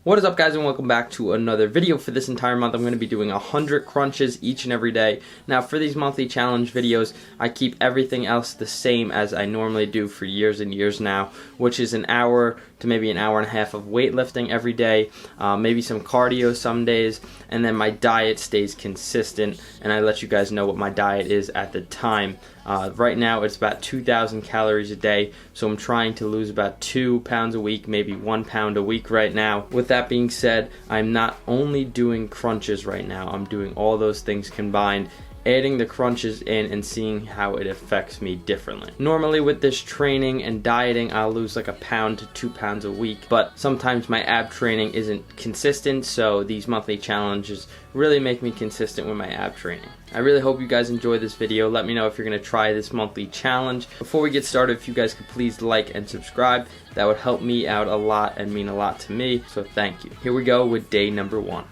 What is up, guys, and welcome back to another video. For this entire month I'm going to be doing 100 crunches each and every day. Now for these monthly challenge videos I keep everything else the same as I normally do for years and years now, which is an hour to maybe an hour and a half of weightlifting every day, maybe some cardio some days, and then my diet stays consistent and I let you guys know what my diet is at the time. Right now it's about 2,000 calories a day, so I'm trying to lose about 2 pounds a week, maybe 1 pound a week right now. With that being said, I'm not only doing crunches right now, I'm doing all those things combined, adding the crunches in and seeing how it affects me differently. Normally with this training and dieting I'll lose like 1 pound to 2 pounds a week, but sometimes my ab training isn't consistent, so these monthly challenges really make me consistent with my ab training. I really hope you guys enjoy this video. Let me know if you're going to try this monthly challenge. Before we get started, if you guys could please like and subscribe, that would help me out a lot and mean a lot to me, so thank you. Here we go with day number 1.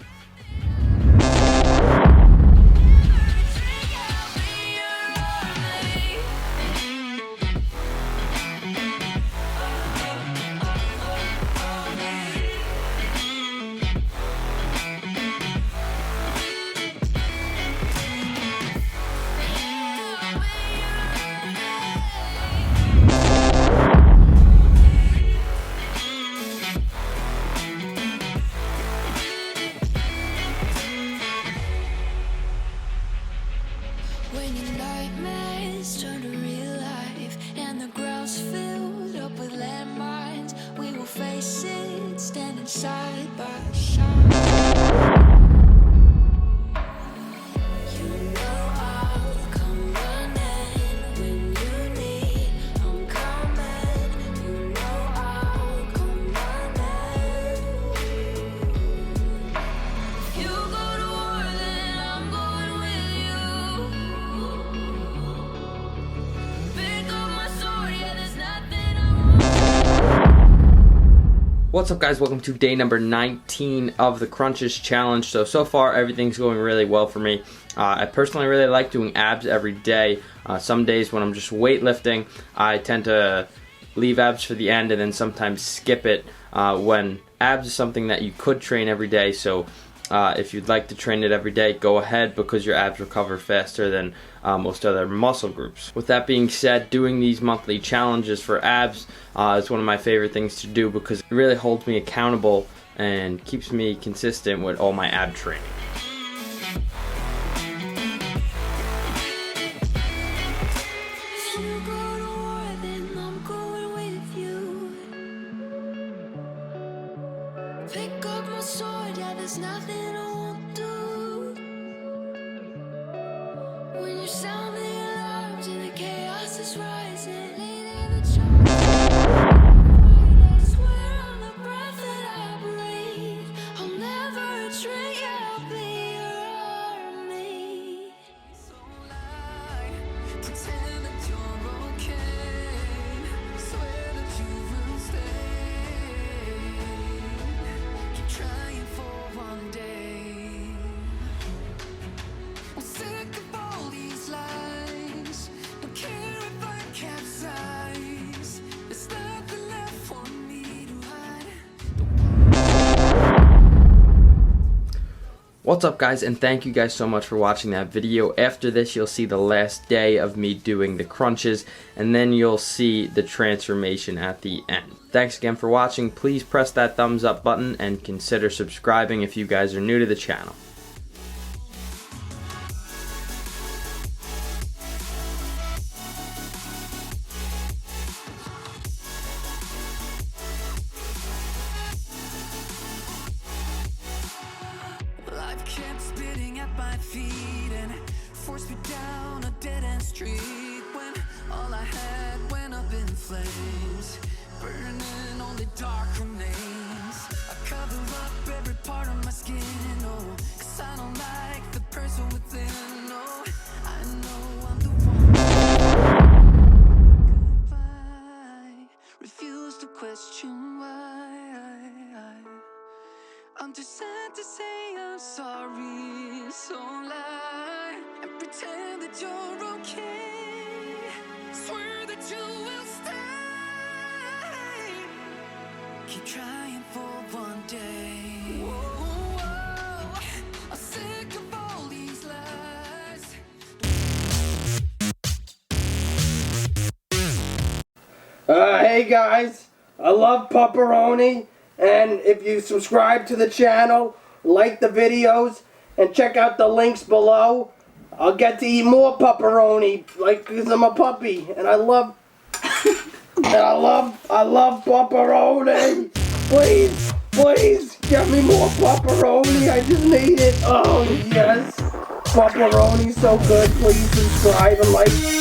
When your nightmares turn to real life and the ground's filled up with landmines, we will face it standing side by side. You know I'll come running when you need. I'm coming. You know I'll come running. If you go to war, then I'm going with you. What's up, guys? Welcome to day number 19 of the crunches challenge. So far everything's going really well for me. I personally really like doing abs every day. Some days when I'm just weightlifting I tend to leave abs for the end and then sometimes skip it when abs is something that you could train every day. So if you'd like to train it every day, go ahead, because your abs recover faster than most other muscle groups. With that being said, doing these monthly challenges for abs is one of my favorite things to do because it really holds me accountable and keeps me consistent with all my ab training. If you go to war, then I'm going with you. Pick up my sword, yeah, there's nothing I won't do. When you sound the alarms and the chaos is rising, leading the charge. I swear on the breath that I breathe, I'll never retreat, yeah, I'll be your army. So lie, pretend that you're okay, swear that you will stay. Keep trying for one day. I'm sick of all these lies. Don't care if I capsize. There's nothing left for me to hide. What's up, guys, and thank you guys so much for watching that video. After this you'll see the last day of me doing the crunches, and then you'll see the transformation at the end. Thanks again for watching. Please press that thumbs up button and consider subscribing if you guys are new to the channel. Life kept spitting at my feet and forced me down a dead-end street when all I had went up in flames, burning only dark remains. I cover up every part of my skin, oh, 'cause I don't like the person within, oh, I know I'm the one. Goodbye, refuse to question why. I'm too sad to say I'm sorry, so lie and pretend that you're okay. Swear that you will stay. Keep trying for one day. Hey guys, I love pepperoni, and if you subscribe to the channel, like the videos, and check out the links below, I'll get to eat more pepperoni, like, cause I'm a puppy, and I love pepperoni. Please, get me more pepperoni. I just need it. Oh yes, pepperoni's so good. Please subscribe and like.